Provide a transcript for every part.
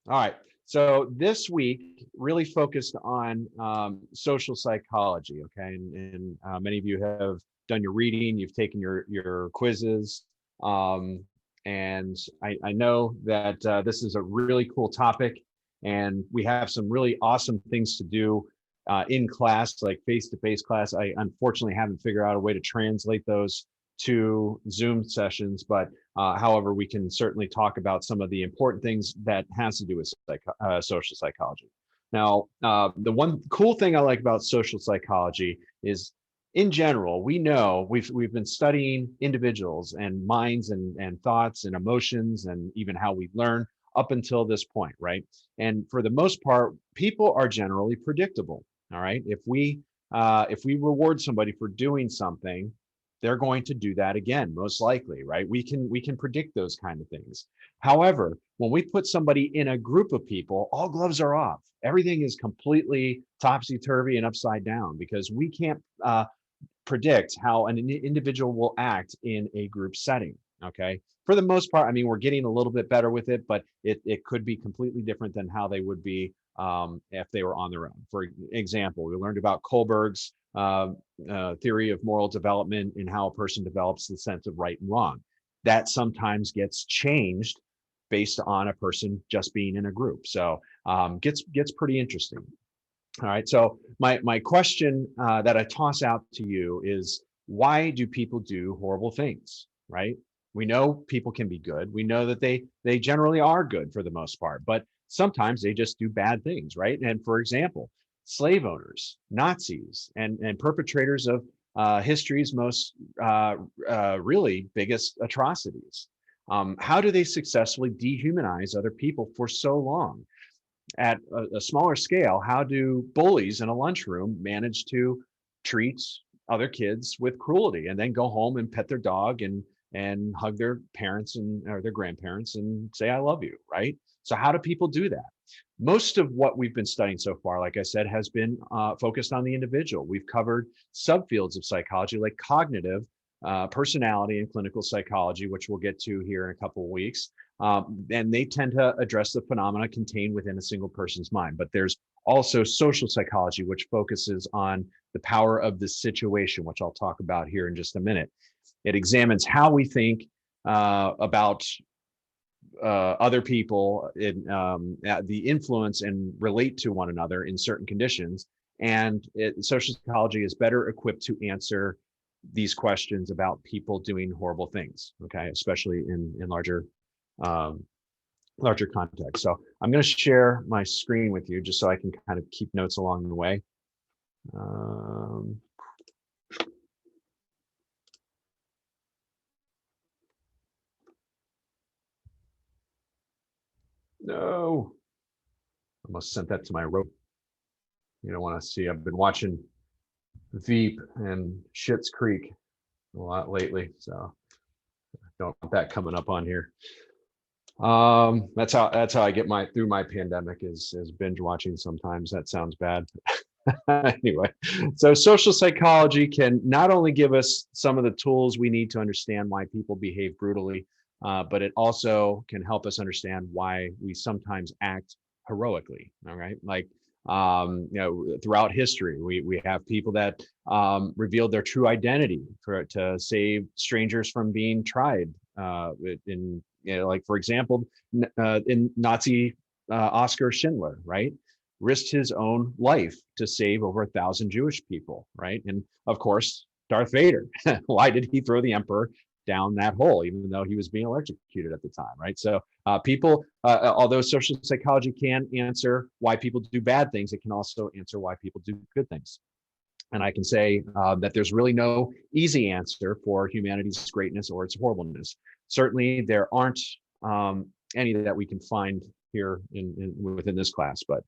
All right. So this week really focused on social psychology. Okay, and many of you have done your reading, you've taken your quizzes, um, and I know that this is a really cool topic, and we have some really awesome things to do in class, like face-to-face class. I unfortunately haven't figured out a way to translate those to Zoom sessions, but however, we can certainly talk about some of the important things that has to do with social psychology. Now, the one cool thing I like about social psychology is, in general, we know we've been studying individuals and minds and thoughts and emotions and even how we learn up until this point, right? And for the most part, people are generally predictable. All right, if we reward somebody for doing something, they're going to do that again, most likely, right? We can predict those kind of things. However, when we put somebody in a group of people, all gloves are off. Everything is completely topsy-turvy and upside down because we can't predict how an individual will act in a group setting. Okay. For the most part, I mean, we're getting a little bit better with it, but it could be completely different than how they would be if they were on their own. For example, we learned about Kohlberg's theory of moral development and how a person develops the sense of right and wrong. That sometimes gets changed based on a person just being in a group. So gets pretty interesting. All right. So my question that I toss out to you is, why do people do horrible things? Right. We know people can be good. We know that they generally are good for the most part, but sometimes they just do bad things. Right. And for example, slave owners, Nazis, and perpetrators of history's most really biggest atrocities. How do they successfully dehumanize other people for so long? At a smaller scale, how do bullies in a lunchroom manage to treat other kids with cruelty and then go home and pet their dog and hug their parents and or their grandparents and say I love you, right? So how do people do that? Most of what we've been studying so far, like I said, has been focused on the individual. We've covered subfields of psychology like cognitive, personality, and clinical psychology, which we'll get to here in a couple of weeks. And they tend to address the phenomena contained within a single person's mind. But there's also social psychology, which focuses on the power of the situation, which I'll talk about here in just a minute. It examines how we think about other people, the influence and relate to one another in certain conditions. And social psychology is better equipped to answer these questions about people doing horrible things, okay, especially in um, larger context. So I'm going to share my screen with you just so I can kind of keep notes along the way. Um, no, I must have sent that to my rope. You don't want to see. I've been watching Veep and Schitt's Creek a lot lately, so don't want that coming up on here. That's how I get through my pandemic is binge watching sometimes. That sounds bad. Anyway, so social psychology can not only give us some of the tools we need to understand why people behave brutally, but it also can help us understand why we sometimes act heroically. All right, like throughout history, we have people that revealed their true identity to save strangers from being tried. In like for example, in Nazi Oscar Schindler, right? Risked his own life to save over 1,000 Jewish people, right? And of course, Darth Vader. Why did he throw the emperor down that hole, even though he was being electrocuted at the time, right? So people, although social psychology can answer why people do bad things, it can also answer why people do good things. And I can say that there's really no easy answer for humanity's greatness or its horribleness. Certainly, there aren't any that we can find here within this class, but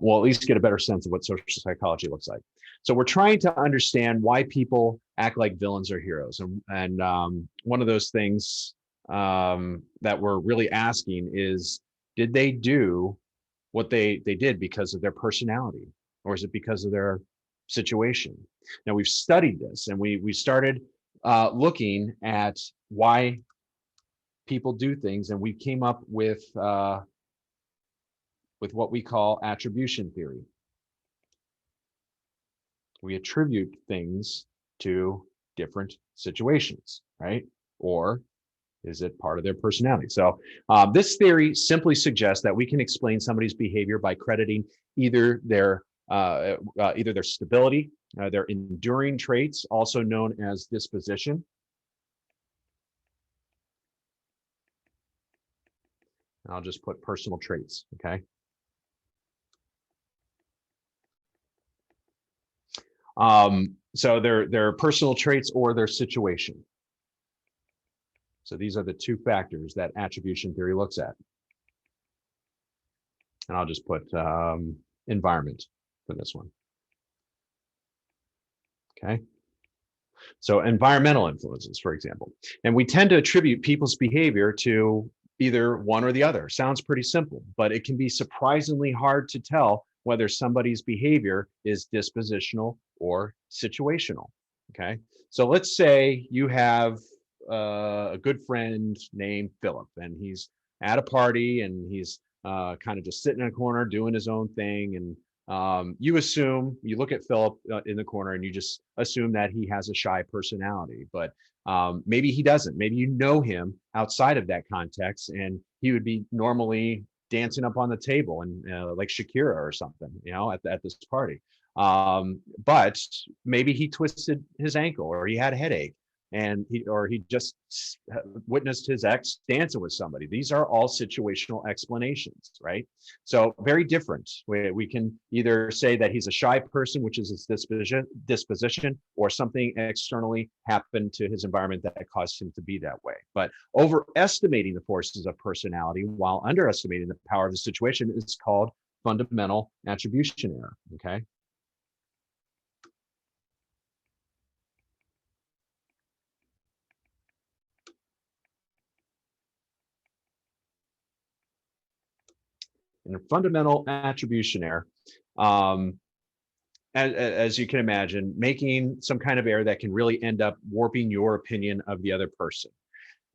we'll at least get a better sense of what social psychology looks like. So we're trying to understand why people act like villains or heroes. And one of those things that we're really asking is, did they do what they did because of their personality? Or is it because of their situation? Now we've studied this and we started looking at why people do things, and we came up with with what we call attribution theory. We attribute things to different situations, right? Or is it part of their personality? So this theory simply suggests that we can explain somebody's behavior by crediting either their stability, their enduring traits, also known as disposition. I'll just put personal traits, okay? So their personal traits or their situation. So these are the two factors that attribution theory looks at. And I'll just put environment for this one. Okay. So environmental influences, for example. And we tend to attribute people's behavior to either one or the other. Sounds pretty simple, but it can be surprisingly hard to tell whether somebody's behavior is dispositional or situational. Okay. So let's say you have a good friend named Philip, and he's at a party and he's kind of just sitting in a corner doing his own thing. And you look at Philip in the corner and you just assume that he has a shy personality, but maybe he doesn't. Maybe you know him outside of that context, and he would be normally dancing up on the table and like Shakira or something, at this party. But maybe he twisted his ankle, or he had a headache, and he just witnessed his ex dancing with somebody. These are all situational explanations, right? So very different. We can either say that he's a shy person, which is his disposition, or something externally happened to his environment that caused him to be that way. But overestimating the forces of personality while underestimating the power of the situation is called fundamental attribution error, okay? And a fundamental attribution error, as you can imagine, making some kind of error that can really end up warping your opinion of the other person.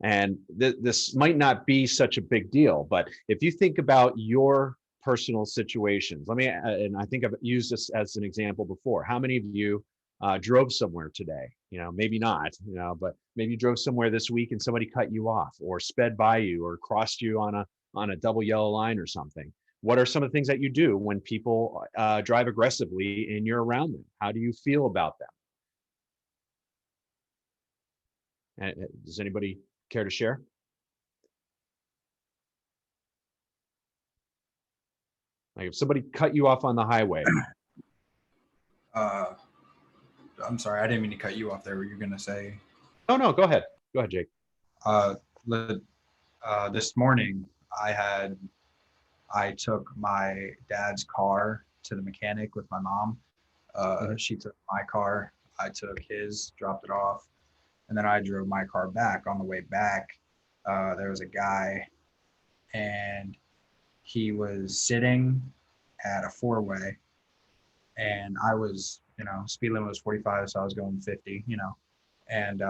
And this might not be such a big deal, but if you think about your personal situations, and I think I've used this as an example before. How many of you drove somewhere today? Maybe not, but maybe you drove somewhere this week and somebody cut you off, or sped by you, or crossed you on a double yellow line or something. What are some of the things that you do when people drive aggressively and you're around them? How do you feel about them? And does anybody care to share? Like if somebody cut you off on the highway. I'm sorry, I didn't mean to cut you off there. Were you going to say? Oh, no, go ahead. Go ahead, Jake. This morning, I took my dad's car to the mechanic with my mom. She took my car. I took his, dropped it off. And then I drove my car back. On the way back, there was a guy, and he was sitting at a four-way, and I was, speed limit was 45, so I was going 50, and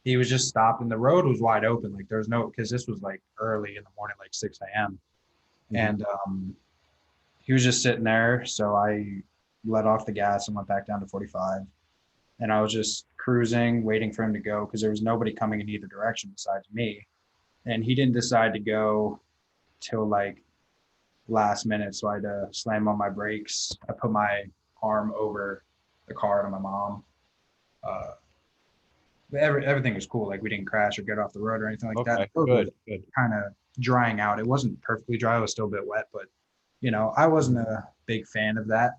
he was just stopping. The road was wide open. Like there was because this was like early in the morning, like 6 a.m. And he was just sitting there. So I let off the gas and went back down to 45. And I was just cruising, waiting for him to go because there was nobody coming in either direction besides me. And he didn't decide to go till like last minute. So I had to slam on my brakes. I put my arm over the car to my mom. Everything was cool. Like we didn't crash or get off the road or anything like that. Good. Kind of drying out. It wasn't perfectly dry. It was still a bit wet, but I wasn't a big fan of that.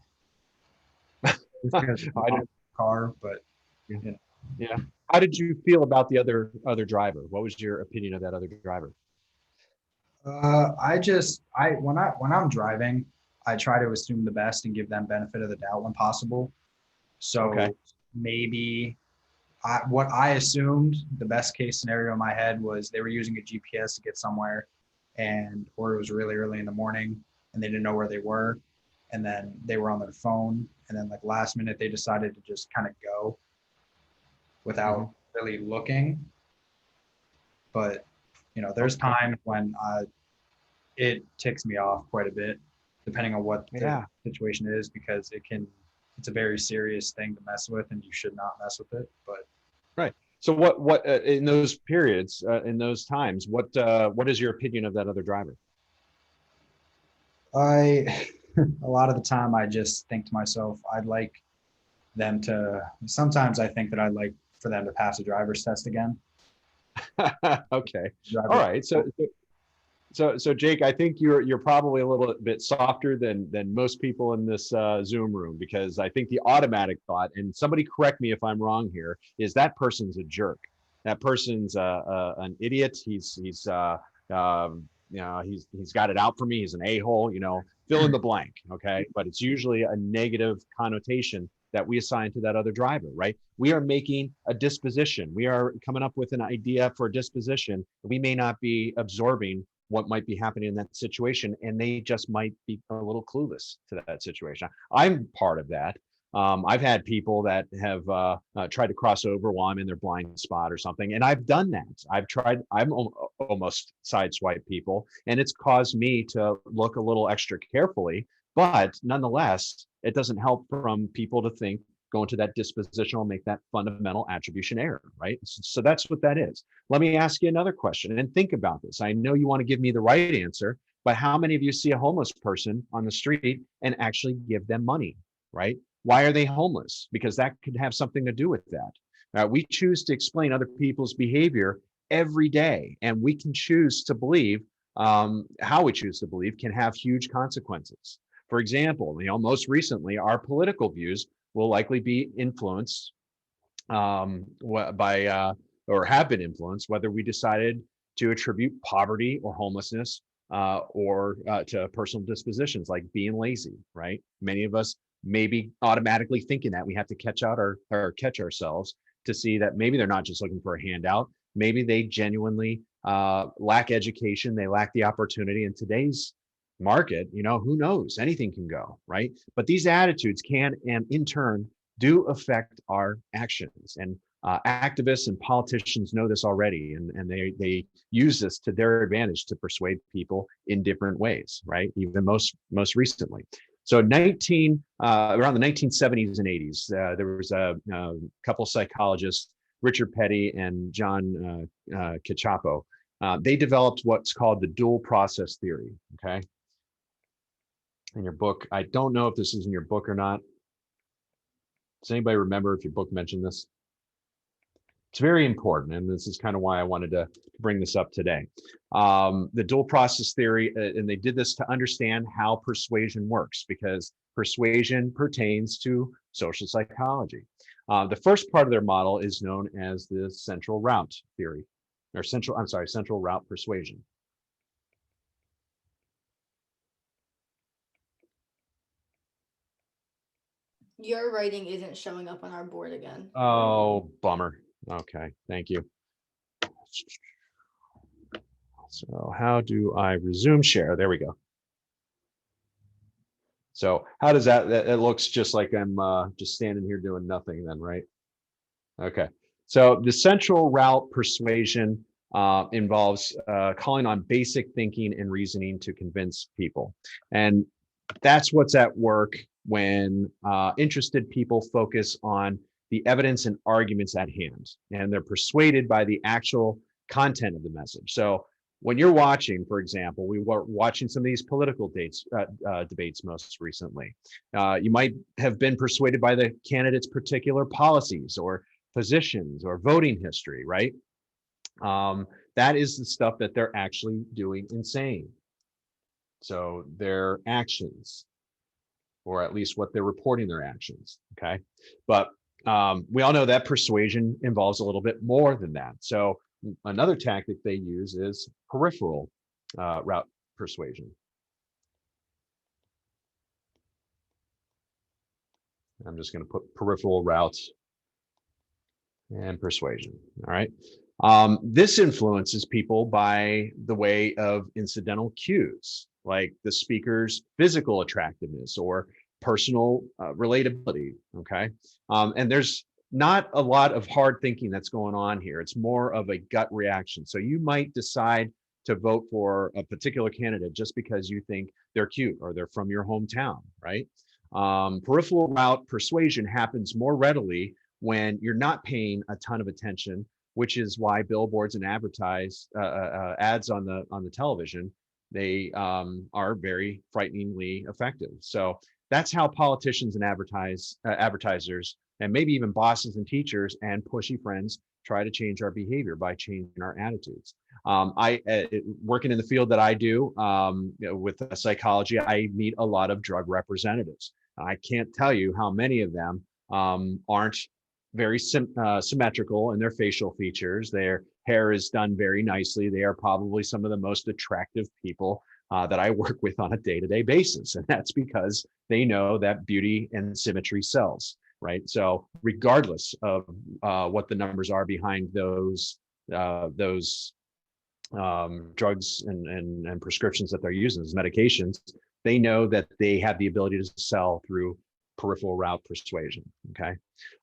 Just because I didn't car, but yeah. How did you feel about the other driver? What was your opinion of that other driver? When I'm driving, I try to assume the best and give them benefit of the doubt when possible. So maybe what I assumed the best case scenario in my head was they were using a GPS to get somewhere, or it was really early in the morning and they didn't know where they were, and then they were on their phone, and then like last minute they decided to just kind of go without really looking. But there's times when it ticks me off quite a bit, depending on what the Yeah. situation is, because it's a very serious thing to mess with, and you should not mess with it. But Right. So what in those periods, in those times, what is your opinion of that other driver? I, a lot of the time, I just think to myself, I'd like them to. Sometimes I think that I'd like for them to pass a driver's test again. Okay. All Driver's. right. So Jake, I think you're probably a little bit softer than most people in this Zoom room, because I think the automatic thought, and somebody correct me if I'm wrong here, is that person's a jerk. That person's an idiot. He's got it out for me. He's an a-hole. Fill in the blank. Okay, but it's usually a negative connotation that we assign to that other driver, right? We are making a disposition. We are coming up with an idea for a disposition. We may not be absorbing what might be happening in that situation, and they just might be a little clueless to that situation. I'm part of that. I've had people that have tried to cross over while I'm in their blind spot or something, and I've done that. I'm almost sideswipe people, and it's caused me to look a little extra carefully. But nonetheless, it doesn't help from people to think, go into that dispositional, make that fundamental attribution error, right? So that's what that is. Let me ask you another question, and think about this. I know you want to give me the right answer, but how many of you see a homeless person on the street and actually give them money, right? Why are they homeless? Because that could have something to do with that. We choose to explain other people's behavior every day, and we can choose to believe, how we choose to believe can have huge consequences. For example, most recently, our political views will likely be influenced by or have been influenced, whether we decided to attribute poverty or homelessness or to personal dispositions like being lazy, right? Many of us may be automatically thinking that we have to catch ourselves to see that maybe they're not just looking for a handout. Maybe they genuinely lack education. They lack the opportunity. In today's market, who knows? Anything can go, right? But these attitudes can, and in turn, do affect our actions. And activists and politicians know this already, and they use this to their advantage to persuade people in different ways, right? Even most recently. So around the 1970s and 80s, there was a couple psychologists, Richard Petty and John Cacioppo. They developed what's called the dual process theory. Okay, in your book, I don't know if this is in your book or not. Does anybody remember if your book mentioned this? It's very important, and this is kind of why I wanted to bring this up today. The dual process theory, and they did this to understand how persuasion works, because persuasion pertains to social psychology. The first part of their model is known as the central route theory, or central route persuasion. Your writing isn't showing up on our board again. Oh, bummer. Okay, thank you. So how do I resume share? There we go. So how does that, it looks just like I'm just standing here doing nothing then, right? Okay. So the central route persuasion involves calling on basic thinking and reasoning to convince people. And that's what's at work when interested people focus on the evidence and arguments at hand, and they're persuaded by the actual content of the message. So when you're watching, for example, we were watching some of these political debates most recently. You might have been persuaded by the candidate's particular policies or positions or voting history, right? That is the stuff that they're actually doing and saying. So their actions, or at least what they're reporting their actions, okay? But we all know that persuasion involves a little bit more than that. So another tactic they use is peripheral route persuasion. I'm just going to put peripheral routes and persuasion, all right? This influences people by the way of incidental cues, like the speaker's physical attractiveness or personal relatability, okay? And there's not a lot of hard thinking that's going on here. It's more of a gut reaction. So you might decide to vote for a particular candidate just because you think they're cute or they're from your hometown, right? Peripheral route persuasion happens more readily when you're not paying a ton of attention, which is why billboards and ads on the television, they are very frighteningly effective. So that's how politicians and advertisers, and maybe even bosses and teachers and pushy friends try to change our behavior by changing our attitudes. Working in the field that I do, with psychology, I meet a lot of drug representatives. I can't tell you how many of them aren't very symmetrical in their facial features. Their hair is done very nicely. They are probably some of the most attractive people that I work with on a day-to-day basis. And that's because they know that beauty and symmetry sells, right? So regardless of what the numbers are behind those drugs and prescriptions that they're using as medications, they know that they have the ability to sell through peripheral route persuasion, okay?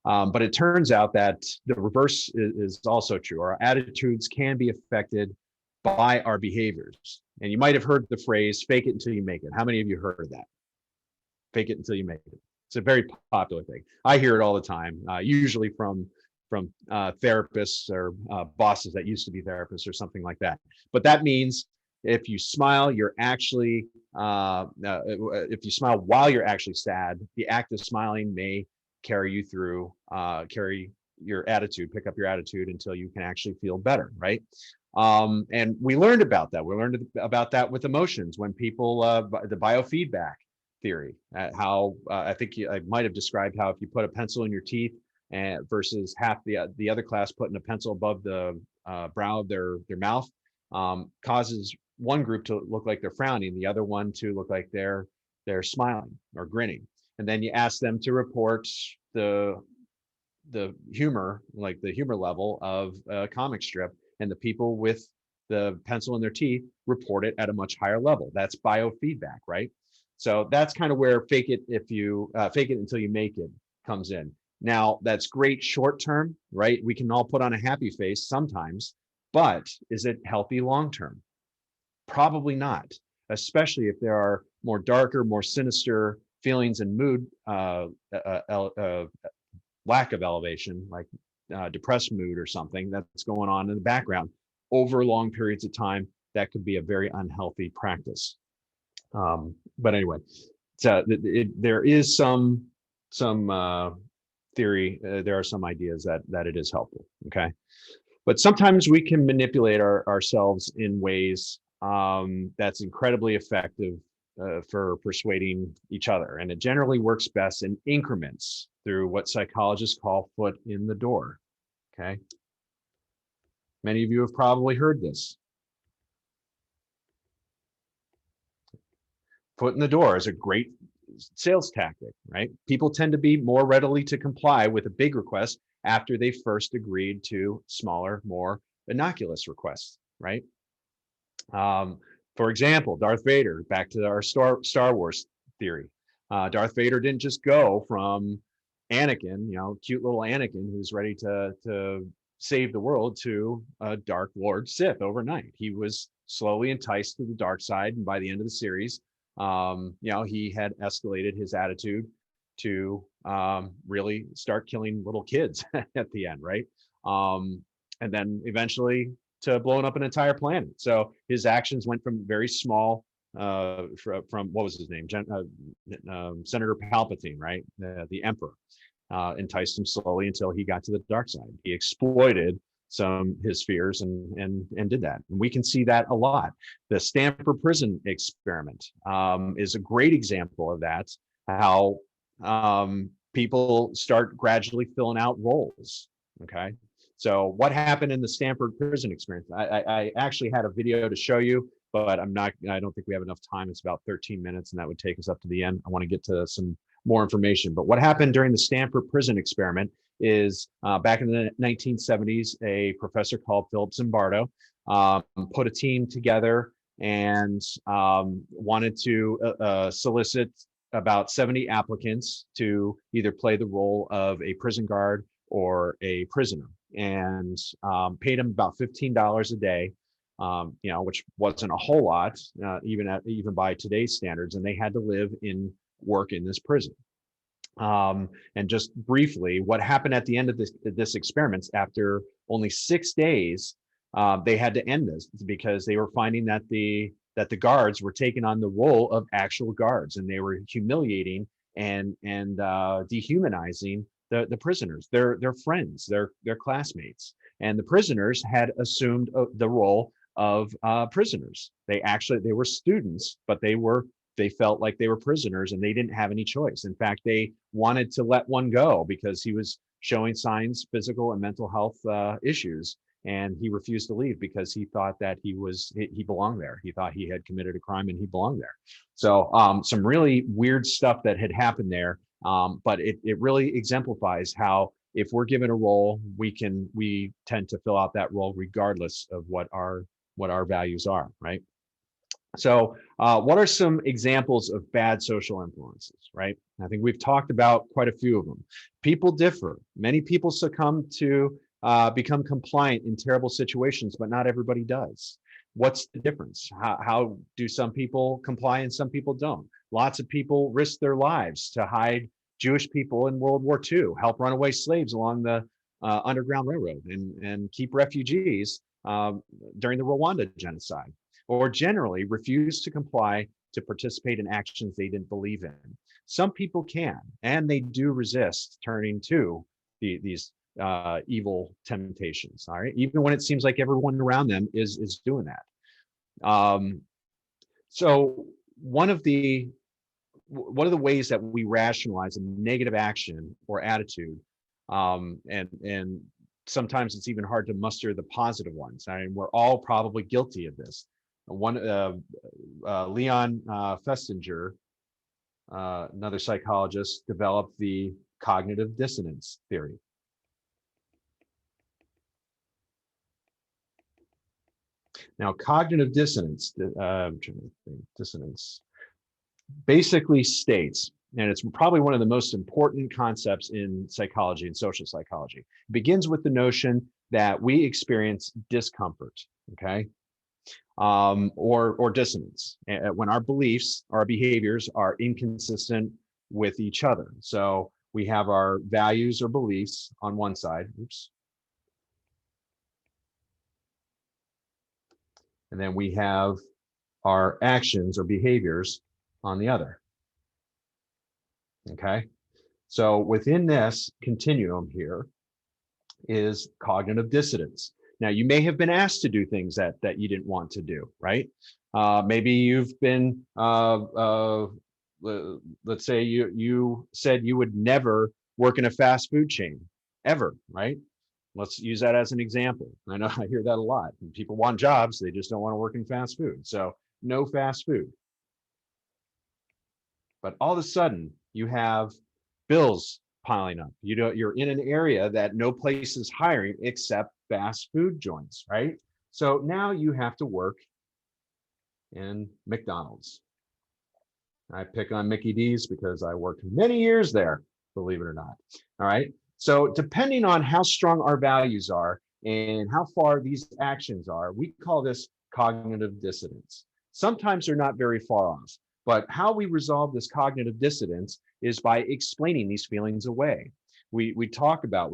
But it turns out that the reverse is also true. Our attitudes can be affected by our behaviors. And you might have heard the phrase, fake it until you make it. How many of you heard that? Fake it until you make it. It's a very popular thing. I hear it all the time, usually from therapists or bosses that used to be therapists or something like that. But that means if you smile, you're actually, if you smile while you're actually sad, the act of smiling may carry you through, carry your attitude, pick up your attitude until you can actually feel better, right? And we learned about that. We learned about that with emotions when people, the biofeedback theory, how I think I might have described how if you put a pencil in your teeth and versus half the other class putting a pencil above the brow of their mouth, causes one group to look like they're frowning, the other one to look like they're smiling or grinning. And then you ask them to report the humor, like the humor level of a comic strip, and the people with the pencil in their teeth report it at a much higher level. That's biofeedback, right? So that's kind of where fake it until you make it comes in. Now, that's great short term, right? We can all put on a happy face sometimes, but is it healthy long term? Probably not, especially if there are more darker, more sinister feelings and mood, lack of elevation, like depressed mood or something that's going on in the background over long periods of time. That could be a very unhealthy practice. But anyway, so there is some theory, there are some ideas that it is helpful, okay? But sometimes we can manipulate ourselves in ways that's incredibly effective for persuading each other. And it generally works best in increments through what psychologists call foot in the door, okay? Many of you have probably heard this. Foot in the door is a great sales tactic, right? People tend to be more readily to comply with a big request after they first agreed to smaller, more innocuous requests, right? For example, Darth Vader, back to our Star Wars theory. Darth Vader didn't just go from Anakin, cute little Anakin who's ready to save the world, to a Dark Lord Sith overnight. He was slowly enticed to the dark side, and by the end of the series, he had escalated his attitude to really start killing little kids at the end, right? And then eventually to blowing up an entire planet. So his actions went from very small, from what was his name, Senator Palpatine, right? The Emperor, enticed him slowly until he got to the dark side. He exploited his fears and did that. And we can see that a lot. The Stanford prison experiment is a great example of that, how people start gradually filling out roles, okay? So what happened in the Stanford prison experience? I actually had a video to show you, but I don't think we have enough time. It's about 13 minutes and that would take us up to the end. I want to get to some more information. But what happened during the Stanford prison experiment is back in the 1970s, a professor called Philip Zimbardo put a team together and wanted to solicit about 70 applicants to either play the role of a prison guard or a prisoner, and paid them about $15 a day which wasn't a whole lot, even by today's standards, and they had to live in work in this prison. And just briefly, what happened at the end of this experiment, after only 6 days, they had to end this because they were finding that the guards were taking on the role of actual guards, and they were humiliating and dehumanizing the prisoners, their friends, their classmates. And the prisoners had assumed the role of prisoners. They were students, but they felt like they were prisoners and they didn't have any choice. In fact, they wanted to let one go because he was showing signs, physical and mental health issues, and he refused to leave because he thought that he belonged there. He thought he had committed a crime and he belonged there. So some really weird stuff that had happened there, but it really exemplifies how, if we're given a role, we tend to fill out that role regardless of what our values are, right? So what are some examples of bad social influences, right? I think we've talked about quite a few of them. People differ. Many people succumb to become compliant in terrible situations, but not everybody does. What's the difference? How do some people comply and some people don't? Lots of people risk their lives to hide Jewish people in World War II, help runaway slaves along the Underground Railroad, and keep refugees during the Rwanda genocide, or generally refuse to comply to participate in actions they didn't believe in. Some people can, and they do resist turning to these evil temptations, all right? Even when it seems like everyone around them is doing that. So one of the ways that we rationalize a negative action or attitude, and sometimes it's even hard to muster the positive ones. I mean, we're all probably guilty of this. Leon Festinger, another psychologist, developed the cognitive dissonance theory. Now, cognitive dissonance, basically states, and it's probably one of the most important concepts in psychology and social psychology. It begins with the notion that we experience discomfort, okay? Or dissonance when our beliefs, our behaviors are inconsistent with each other. So we have our values or beliefs on one side, and then we have our actions or behaviors on the other. Okay, so within this continuum here is cognitive dissonance. Now, you may have been asked to do things that you didn't want to do, right? Maybe you've been, let's say you said you would never work in a fast food chain, ever, right? Let's use that as an example. I know I hear that a lot. People want jobs, they just don't want to work in fast food. So no fast food. But all of a sudden, you have bills piling up. You're in an area that no place is hiring except fast food joints, right? So now you have to work in McDonald's. I pick on Mickey D's because I worked many years there, believe it or not. All right. So depending on how strong our values are and how far these actions are, we call this cognitive dissonance. Sometimes they're not very far off, but how we resolve this cognitive dissonance is by explaining these feelings away. We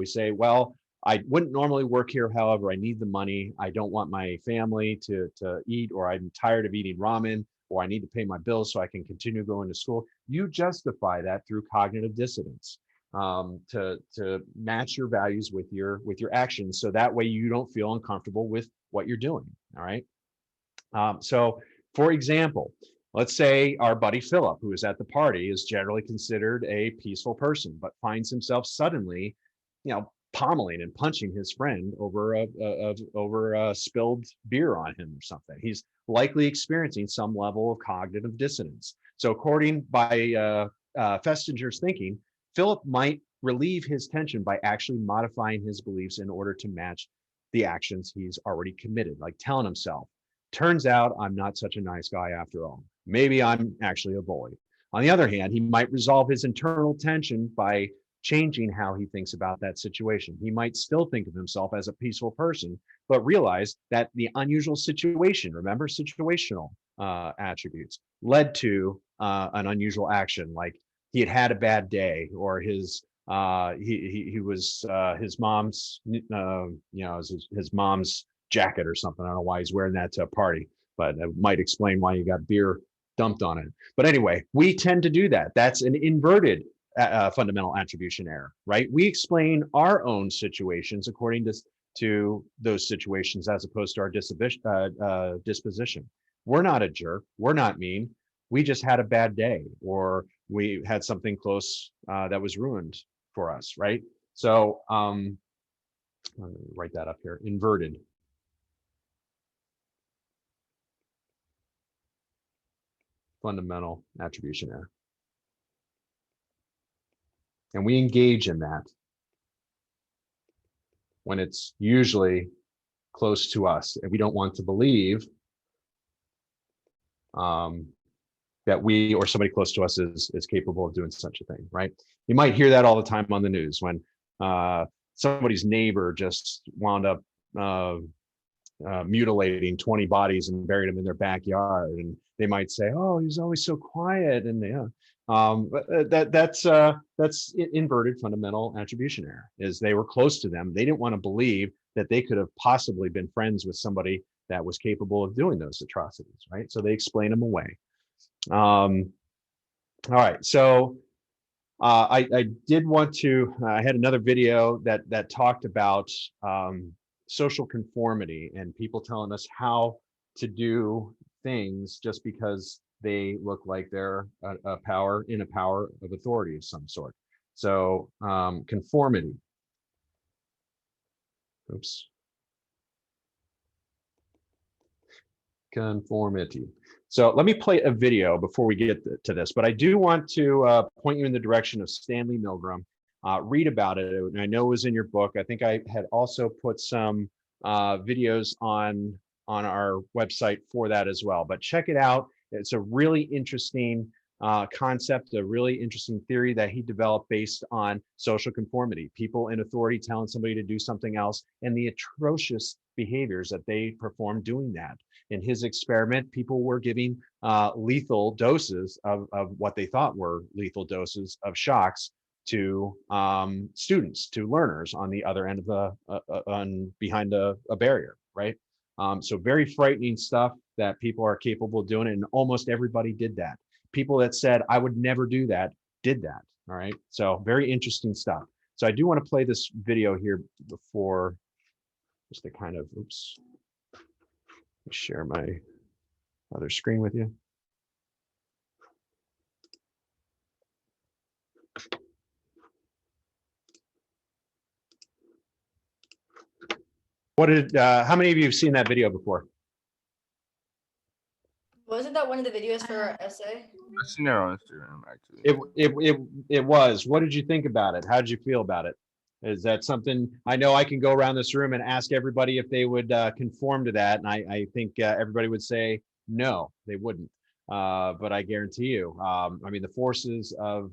say, well, I wouldn't normally work here. However, I need the money. I don't want my family to eat, or I'm tired of eating ramen, or I need to pay my bills so I can continue going to school. You justify that through cognitive dissonance to match your values with your actions. So that way you don't feel uncomfortable with what you're doing. All right. So for example, let's say our buddy Philip, who is at the party, is generally considered a peaceful person, but finds himself suddenly, pommeling and punching his friend over a spilled beer on him or something. He's likely experiencing some level of cognitive dissonance. So according by Festinger's thinking, Philip might relieve his tension by actually modifying his beliefs in order to match the actions he's already committed, like telling himself, turns out I'm not such a nice guy after all. Maybe I'm actually a bully. On the other hand, he might resolve his internal tension by changing how he thinks about that situation. He might still think of himself as a peaceful person, but realize that the unusual situation, remember situational attributes, led to an unusual action, like he had a bad day, or his he was his mom's his mom's jacket or something. I don't know why he's wearing that to a party, but it might explain why you got beer dumped on it. But anyway, we tend to do that. That's an inverted fundamental attribution error, right? We explain our own situations according to those situations as opposed to our disposition. We're not a jerk. We're not mean. We just had a bad day, or we had something close that was ruined for us, right? So let me write that up here. Inverted. Fundamental attribution error. And we engage in that when it's usually close to us, and we don't want to believe that we or somebody close to us is capable of doing such a thing, right? You might hear that all the time on the news when somebody's neighbor just wound up mutilating 20 bodies and buried them in their backyard, and they might say, "Oh, he's always so quiet," and that's inverted fundamental attribution error. Is they were close to them, they didn't want to believe that they could have possibly been friends with somebody that was capable of doing those atrocities, right? So they explain them away. All right, so I did want to. I had another video that talked about social conformity and people telling us how to do things just because they look like they're a power of authority of some sort. So conformity. Oops. Conformity. So let me play a video before we get to this, but I do want to point you in the direction of Stanley Milgram. Read about it. I know it was in your book. I think I had also put some videos on our website for that as well, but check it out. It's a really interesting concept, a really interesting theory that he developed based on social conformity, people in authority telling somebody to do something else, and the atrocious behaviors that they perform doing that. In his experiment, people were giving lethal doses of what they thought were lethal doses of shocks to students, to learners on the other end of behind a barrier, right? So very frightening stuff that people are capable of doing, and almost everybody did that. People that said, I would never do that, did that, all right? So very interesting stuff. So I do want to play this video here before, just to kind of, oops, share my other screen with you. What did, how many of you have seen that video before? Wasn't that one of the videos for our essay? I've seen it on Instagram, actually. It was. What did you think about it? How did you feel about it? Is that something, I know I can go around this room and ask everybody if they would conform to that, and I think everybody would say no, they wouldn't. But I guarantee you, I mean, the forces of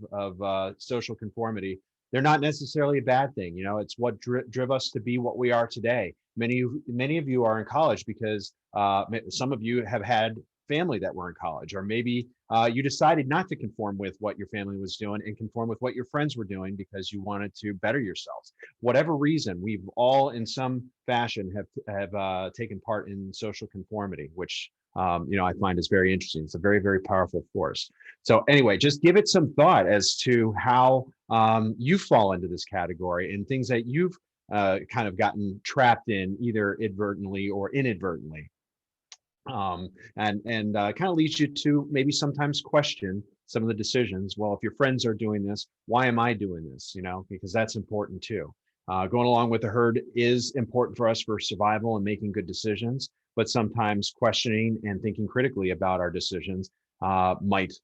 social conformity, they're not necessarily a bad thing. You know, it's what drove us to be what we are today. Many of you are in college because some of you have had family that were in college, or maybe you decided not to conform with what your family was doing and conform with what your friends were doing because you wanted to better yourselves. Whatever reason, we've all in some fashion have taken part in social conformity, which you know, I find is very interesting. It's a very, very powerful force. So anyway, just give it some thought as to how you fall into this category and things that you've kind of gotten trapped in, either inadvertently or inadvertently. And kind of leads you to maybe sometimes question some of the decisions. Well, if your friends are doing this, why am I doing this? You know, because that's important too. Going along with the herd is important for us for survival and making good decisions, but sometimes questioning and thinking critically about our decisions might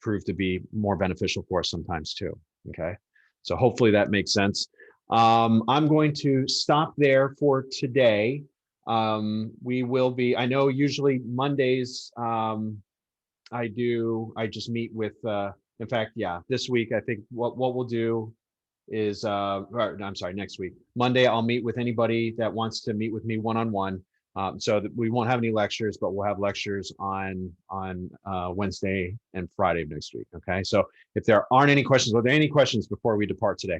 prove to be more beneficial for us sometimes too. Okay, so hopefully that makes sense. I'm going to stop there for today. We will be, I know usually Mondays, I just meet with, in fact, yeah, this week, I think what we'll do or, I'm sorry, next week. Monday, I'll meet with anybody that wants to meet with me one-on-one. So that we won't have any lectures, but we'll have lectures on Wednesday and Friday of next week. Okay. So if there aren't any questions, are there any questions before we depart today?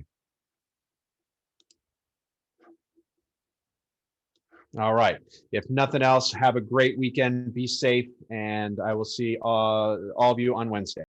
All right. If nothing else, have a great weekend. Be safe, and I will see all of you on Wednesday.